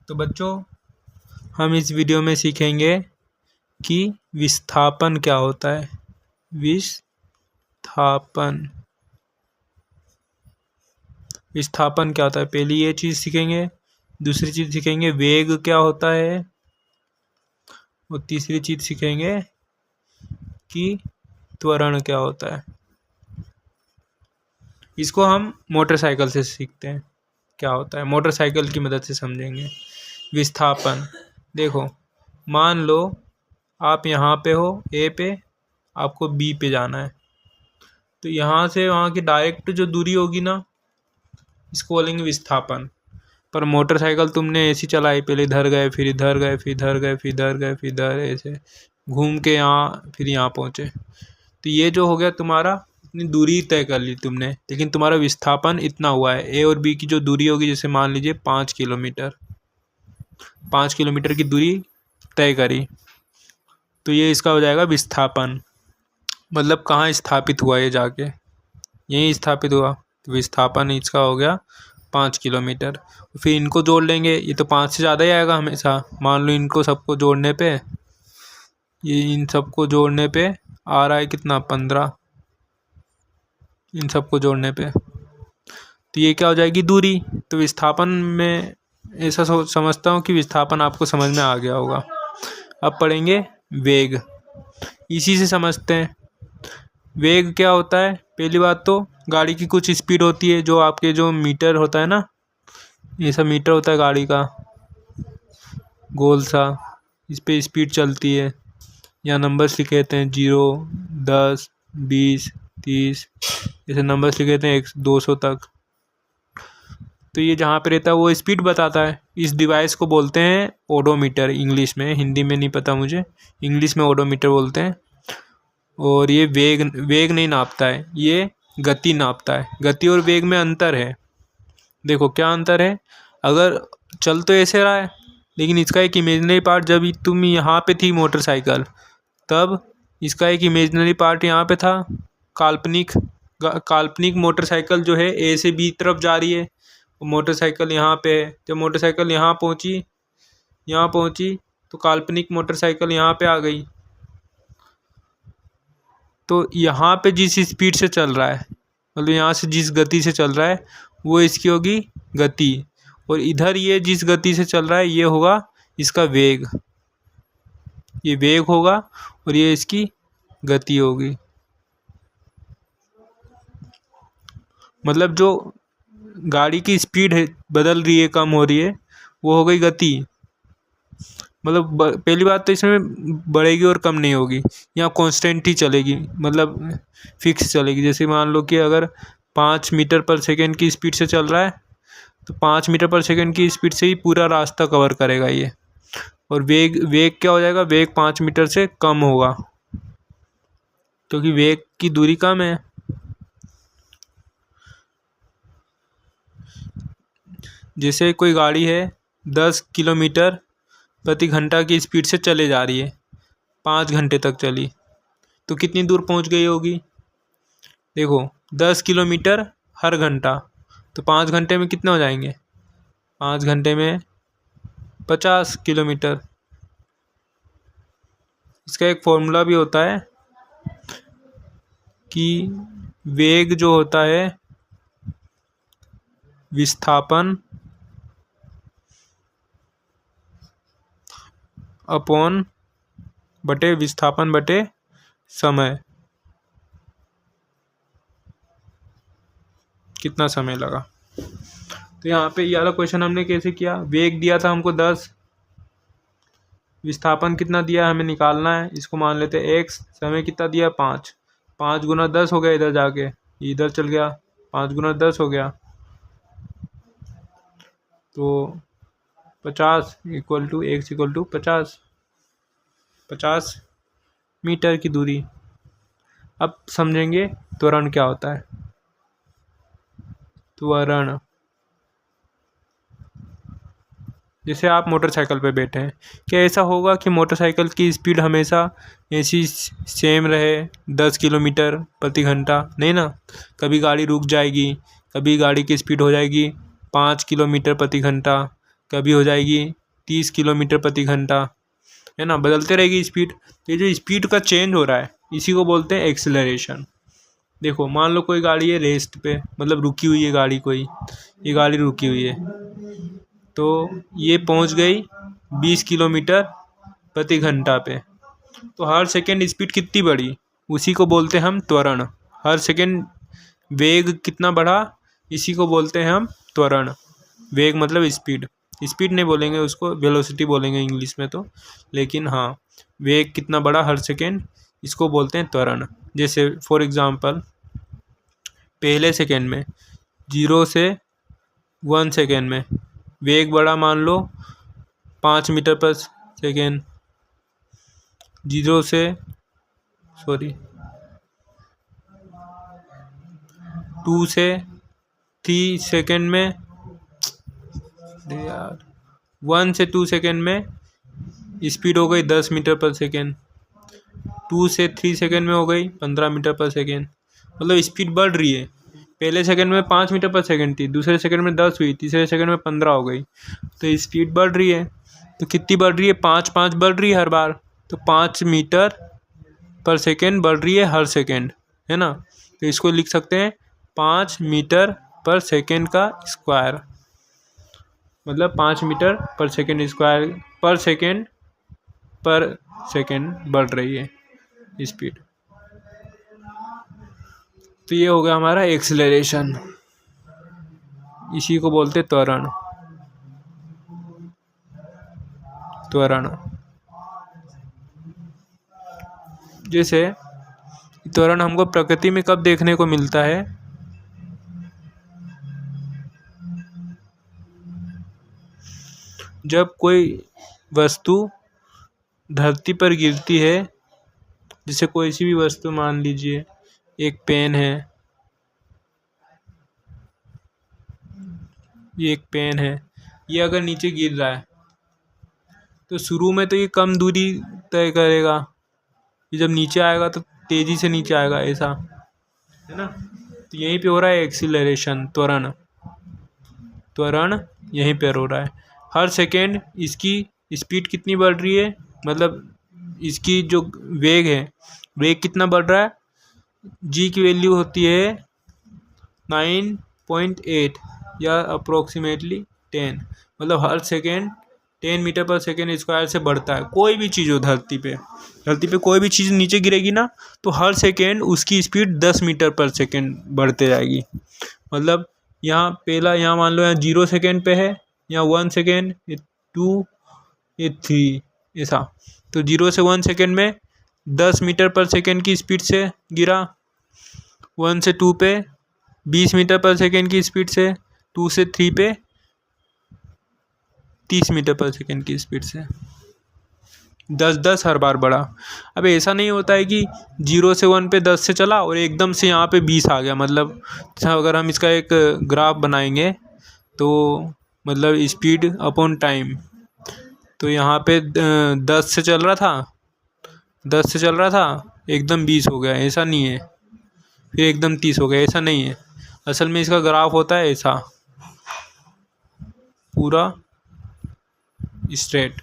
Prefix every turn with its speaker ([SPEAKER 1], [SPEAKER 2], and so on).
[SPEAKER 1] तो बच्चों, हम इस वीडियो में सीखेंगे कि विस्थापन क्या होता है। विस्थापन विस्थापन क्या होता है, पहली ये चीज़ सीखेंगे। दूसरी चीज़ सीखेंगे वेग क्या होता है, और तीसरी चीज़ सीखेंगे कि त्वरण क्या होता है। इसको हम मोटरसाइकिल से सीखते हैं, क्या होता है मोटरसाइकिल की मदद से समझेंगे। विस्थापन, देखो मान लो आप यहाँ पे हो ए पे, आपको बी पे जाना है, तो यहाँ से वहाँ की डायरेक्ट जो दूरी होगी ना, इसको बोलेंगे विस्थापन। पर मोटरसाइकिल तुमने ऐसी चलाई, पहले इधर गए, फिर इधर गए, फिर इधर गए, फिर इधर गए, फिर इधर, ऐसे घूम के यहाँ फिर यहाँ पहुँचे, तो ये जो हो गया तुम्हारा, इतनी दूरी तय कर ली तुमने, लेकिन तुम्हारा विस्थापन इतना हुआ है। ए और बी की जो दूरी होगी, जैसे मान लीजिए 5 किलोमीटर, 5 किलोमीटर की दूरी तय करी, तो ये इसका हो जाएगा विस्थापन। मतलब कहाँ स्थापित हुआ ये जाके, यहीं स्थापित हुआ, तो विस्थापन इसका हो गया 5 किलोमीटर। फिर इनको जोड़ लेंगे, ये तो 5 से ज़्यादा ही आएगा हमेशा। मान लो इनको सबको जोड़ने पे, ये इन सबको जोड़ने पे आ रहा है कितना, 15, इन सबको जोड़ने पे, तो ये क्या हो जाएगी, दूरी। तो विस्थापन में ऐसा समझता हूँ कि विस्थापन आपको समझ में आ गया होगा। अब पढ़ेंगे वेग, इसी से समझते हैं वेग क्या होता है। पहली बात तो गाड़ी की कुछ स्पीड होती है, जो आपके जो मीटर होता है ना, ये सब मीटर होता है गाड़ी का, गोल सा, इस पे स्पीड चलती है। यहाँ नंबर्स लिखे रहते हैं 0, 10, 20, 30, ऐसे नंबर्स लिखे रहते हैं 200 तक। तो ये जहाँ पे रहता है वो स्पीड बताता है। इस डिवाइस को बोलते हैं ओडोमीटर, इंग्लिश में, हिंदी में नहीं पता मुझे, इंग्लिश में ओडोमीटर बोलते हैं। और ये वेग नहीं नापता है, ये गति नापता है। गति और वेग में अंतर है। देखो क्या अंतर है, अगर चल तो ऐसे रहा है, लेकिन इसका एक इमेजिनरी पार्ट, जब तुम यहाँ पे थी मोटरसाइकिल, तब इसका एक इमेजिनरी पार्ट यहाँ पे था, काल्पनिक मोटरसाइकिल जो है ए से बी तरफ जा रही है, मोटरसाइकिल यहाँ पे है। जब मोटरसाइकिल यहाँ पहुँची तो काल्पनिक मोटरसाइकिल यहाँ पे आ गई। तो यहाँ पे जिस स्पीड से चल रहा है, मतलब यहाँ से जिस गति से चल रहा है, वो इसकी होगी गति, और इधर ये जिस गति से चल रहा है, ये होगा इसका वेग। ये वेग होगा और ये इसकी गति होगी। मतलब जो गाड़ी की स्पीड है, बदल रही है, कम हो रही है, वो हो गई गति। मतलब पहली बात तो इसमें बढ़ेगी और कम नहीं होगी, यहाँ कांस्टेंट ही चलेगी, मतलब फिक्स चलेगी। जैसे मान लो कि अगर 5 मीटर पर सेकेंड की स्पीड से चल रहा है, तो 5 मीटर पर सेकेंड की स्पीड से ही पूरा रास्ता कवर करेगा ये। और वेग क्या हो जाएगा, वेग 5 मीटर से कम होगा, क्योंकि वेग की दूरी कम है। जैसे कोई गाड़ी है 10 किलोमीटर प्रति घंटा की स्पीड से चले जा रही है, 5 घंटे तक चली, तो कितनी दूर पहुंच गई होगी। देखो 10 किलोमीटर हर घंटा, तो 5 घंटे में कितने हो जाएंगे, 5 घंटे में 50 किलोमीटर। इसका एक फॉर्मूला भी होता है कि वेग जो होता है विस्थापन अपॉन बटे विस्थापन बटे समय, कितना समय लगा। तो यहाँ पे ये वाला क्वेश्चन हमने कैसे किया, वेग दिया था हमको 10, विस्थापन कितना दिया हमें निकालना है, इसको मान लेते हैं x, समय कितना दिया 5, 5 गुना 10 हो गया, इधर जाके इधर चल गया, 5 गुना 10 हो गया, तो 50 equal to x equal to 50 metre की दूरी। अब समझेंगे त्वरण क्या होता है। त्वरण, जैसे आप मोटरसाइकिल पे बैठे हैं, क्या ऐसा होगा कि मोटरसाइकिल की स्पीड हमेशा ऐसी सेम रहे 10 किलोमीटर प्रति घंटा? नहीं ना, कभी गाड़ी रुक जाएगी, कभी गाड़ी की स्पीड हो जाएगी 5 किलोमीटर प्रति घंटा, कभी हो जाएगी 30 किलोमीटर प्रति घंटा, है ना, बदलते रहेगी स्पीड। तो ये जो स्पीड का चेंज हो रहा है इसी को बोलते हैं एक्सेलरेशन। देखो मान लो कोई गाड़ी है रेस्ट पे, मतलब रुकी हुई है गाड़ी, कोई ये गाड़ी रुकी हुई है, तो ये पहुंच गई 20 किलोमीटर प्रति घंटा पे, तो हर सेकेंड स्पीड कितनी बढ़ी, उसी को बोलते हैं हम त्वरण। हर सेकेंड वेग कितना बढ़ा, इसी को बोलते हैं हम त्वरण। वेग मतलब स्पीड, स्पीड नहीं बोलेंगे उसको, वेलोसिटी बोलेंगे इंग्लिश में तो, लेकिन हाँ वेग कितना बढ़ा हर सेकेंड, इसको बोलते हैं त्वरण। जैसे फॉर एग्ज़ाम्पल पहले सेकेंड में 0 से 1 सेकेंड में वेग बढ़ा मान लो 5 मीटर पर सेकेंड, 2 से 3 सेकेंड में, यार 1 से 2 सेकेंड में स्पीड हो गई 10 मीटर पर सेकेंड, 2 से 3 सेकेंड में हो गई 15 मीटर पर सेकेंड। मतलब स्पीड बढ़ रही है। पहले सेकंड में 5 मीटर पर सेकंड थी, दूसरे सेकंड में 10 हुई, तीसरे सेकंड में 15 हो गई, तो स्पीड बढ़ रही है। तो कितनी बढ़ रही है, 5 बढ़ रही है हर बार, तो 5 मीटर पर सेकंड बढ़ रही है हर सेकंड, है ना। तो इसको लिख सकते हैं 5 मीटर पर सेकंड का स्क्वायर, मतलब 5 मीटर पर सेकंड स्क्वायर पर सेकंड बढ़ रही है स्पीड। तो ये हो गया हमारा एक्सेलरेशन, इसी को बोलते त्वरण। जैसे त्वरण हमको प्रकृति में कब देखने को मिलता है, जब कोई वस्तु धरती पर गिरती है। जैसे कोई सी भी वस्तु, मान लीजिए एक पेन है, ये एक पेन है, ये अगर नीचे गिर रहा है तो शुरू में तो ये कम दूरी तय करेगा, ये जब नीचे आएगा तो तेज़ी से नीचे आएगा, ऐसा है ना। तो यहीं पे हो रहा है एक्सीलरेशन, त्वरण यहीं पर हो रहा है। हर सेकेंड इसकी स्पीड कितनी बढ़ रही है, मतलब इसकी जो वेग है, वेग कितना बढ़ रहा है, जी की वैल्यू होती है 9.8 या अप्रोक्सीमेटली 10, मतलब हर सेकेंड 10 मीटर पर सेकेंड स्क्वायर से बढ़ता है। कोई भी चीज़ हो धरती पे कोई भी चीज़ नीचे गिरेगी ना, तो हर सेकेंड उसकी स्पीड 10 मीटर पर सेकेंड बढ़ते जाएगी। मतलब यहाँ पहला, यहाँ मान लो यहाँ 0 सेकेंड पे है, यहाँ 1 सेकेंड, ये 2, ये 3, ऐसा। तो 0 से 1 सेकेंड में 10 मीटर पर सेकेंड की स्पीड से गिरा, 1 से 2 पे 20 मीटर पर सेकेंड की स्पीड से, 2 से 3 पे 30 मीटर पर सेकेंड की स्पीड से, 10 हर बार बढ़ा। अब ऐसा नहीं होता है कि 0 से 1 पे 10 से चला और एकदम से यहाँ पे 20 आ गया। मतलब अगर हम इसका एक ग्राफ बनाएंगे तो मतलब स्पीड अपॉन टाइम, तो यहाँ पे 10 से चल रहा था एकदम 20 हो गया, ऐसा नहीं है। फिर एकदम 30 हो गया, ऐसा नहीं है। असल में इसका ग्राफ होता है ऐसा, पूरा स्ट्रेट।